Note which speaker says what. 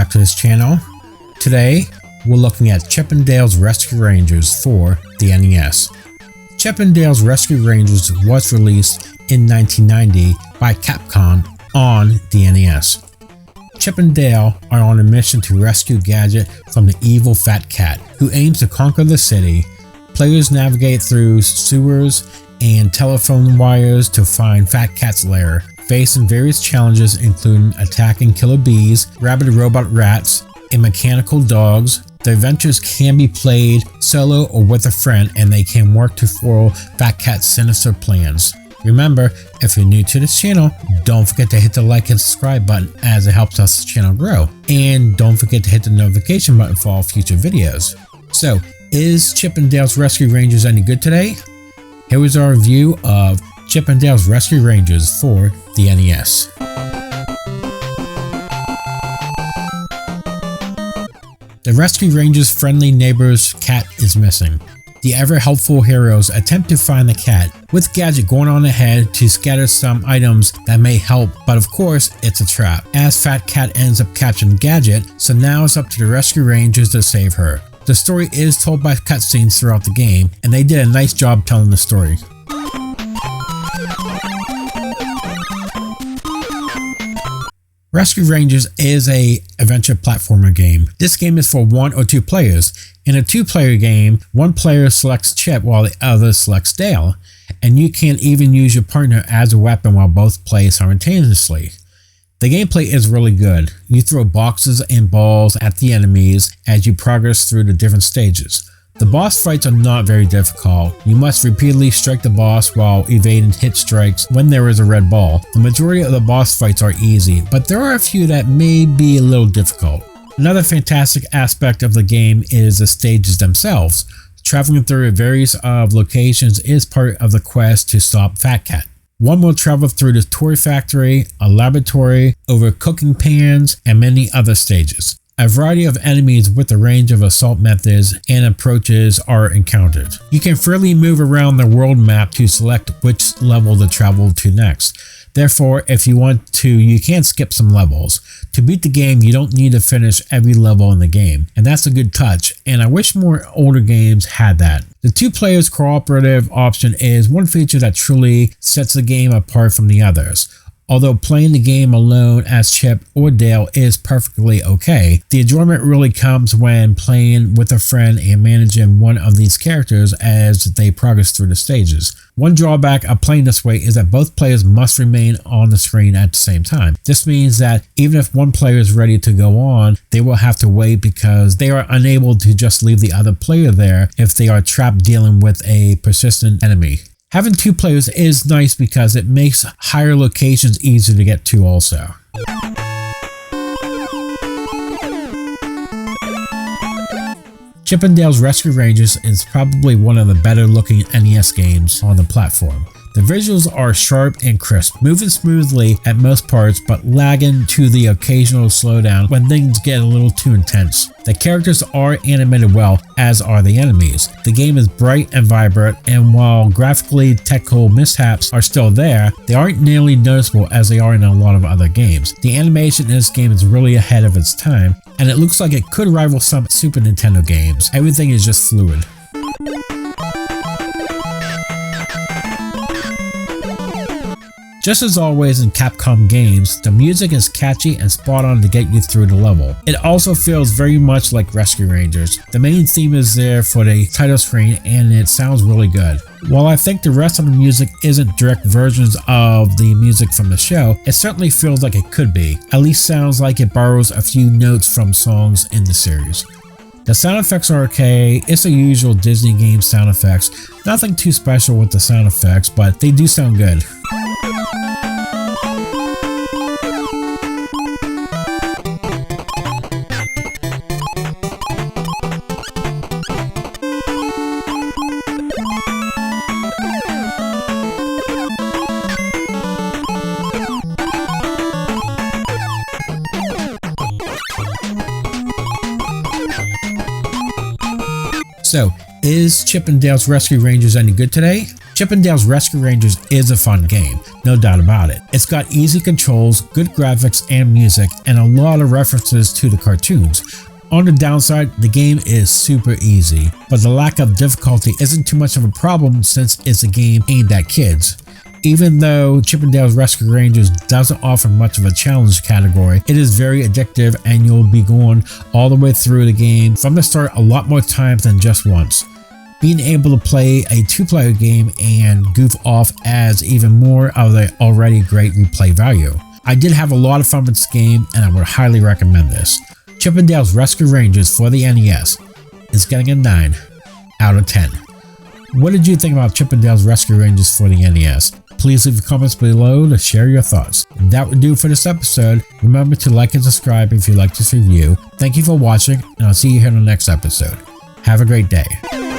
Speaker 1: back to this channel. Today, we're looking at Chip 'n Dale's Rescue Rangers for the NES. Chip 'n Dale's Rescue Rangers was released in 1990 by Capcom on the NES. Chip and Dale are on a mission to rescue Gadget from the evil Fat Cat, who aims to conquer the city. Players navigate through sewers and telephone wires to find Fat Cat's lair, facing various challenges including attacking killer bees, rabid robot rats, and mechanical dogs. The adventures can be played solo or with a friend, and they can work to foil Fat Cat's sinister plans. Remember, if you're new to this channel, don't forget to hit the like and subscribe button as it helps us channel grow. And don't forget to hit the notification button for all future videos. So, is Chip 'n Dale's Rescue Rangers any good today? Here is our review of Chip 'n Dale's Rescue Rangers for the NES. The Rescue Rangers' friendly neighbor's cat is missing. The ever-helpful heroes attempt to find the cat, with Gadget going on ahead to scatter some items that may help, but of course, it's a trap, as Fat Cat ends up capturing Gadget, so now it's up to the Rescue Rangers to save her. The story is told by cutscenes throughout the game, and they did a nice job telling the story. Rescue Rangers is a adventure platformer game. This game is for 1 or 2 players. In a 2-player game, one player selects Chip while the other selects Dale, and you can even use your partner as a weapon while both play simultaneously. The gameplay is really good. You throw boxes and balls at the enemies as you progress through the different stages. The boss fights are not very difficult. You must repeatedly strike the boss while evading hit strikes when there is a red ball. The majority of the boss fights are easy, but there are a few that may be a little difficult. Another fantastic aspect of the game is the stages themselves. Traveling through various locations is part of the quest to stop Fat Cat. One will travel through the toy factory, a laboratory, over cooking pans, and many other stages. A variety of enemies with a range of assault methods and approaches are encountered. You can freely move around the world map to select which level to travel to next. Therefore, if you want to, you can skip some levels. To beat the game, you don't need to finish every level in the game, and that's a good touch, and I wish more older games had that. The 2 players cooperative option is one feature that truly sets the game apart from the others. Although playing the game alone as Chip or Dale is perfectly okay, the enjoyment really comes when playing with a friend and managing one of these characters as they progress through the stages. One drawback of playing this way is that both players must remain on the screen at the same time. This means that even if one player is ready to go on, they will have to wait because they are unable to just leave the other player there if they are trapped dealing with a persistent enemy. Having 2 players is nice because it makes higher locations easier to get to also. Chip 'n Dale's Rescue Rangers is probably one of the better looking NES games on the platform. The visuals are sharp and crisp, moving smoothly at most parts but lagging to the occasional slowdown when things get a little too intense. The characters are animated well, as are the enemies. The game is bright and vibrant, and while graphically technical mishaps are still there, they aren't nearly noticeable as they are in a lot of other games. The animation in this game is really ahead of its time, and it looks like it could rival some Super Nintendo games. Everything is just fluid. Just as always in Capcom games, the music is catchy and spot on to get you through the level. It also feels very much like Rescue Rangers. The main theme is there for the title screen and it sounds really good. While I think the rest of the music isn't direct versions of the music from the show, it certainly feels like it could be. At least sounds like it borrows a few notes from songs in the series. The sound effects are okay. It's the usual Disney game sound effects. Nothing too special with the sound effects, but they do sound good. So, is Chip 'n Dale's Rescue Rangers any good today? Chippendale's Rescue Rangers is a fun game, no doubt about it. It's got easy controls, good graphics and music, and a lot of references to the cartoons. On the downside, the game is super easy, but the lack of difficulty isn't too much of a problem since it's a game aimed at kids. Even though Chippendale's Rescue Rangers doesn't offer much of a challenge category, it is very addictive and you'll be going all the way through the game from the start a lot more times than just once. Being able to play a two-player game and goof off adds even more of the already great replay value. I did have a lot of fun with this game and I would highly recommend this. Chippendale's Rescue Rangers for the NES is getting a 9 out of 10. What did you think about Chippendale's Rescue Rangers for the NES? Please leave comments below to share your thoughts. That would do for this episode. Remember to like and subscribe if you like this review. Thank you for watching, and I'll see you here in the next episode. Have a great day.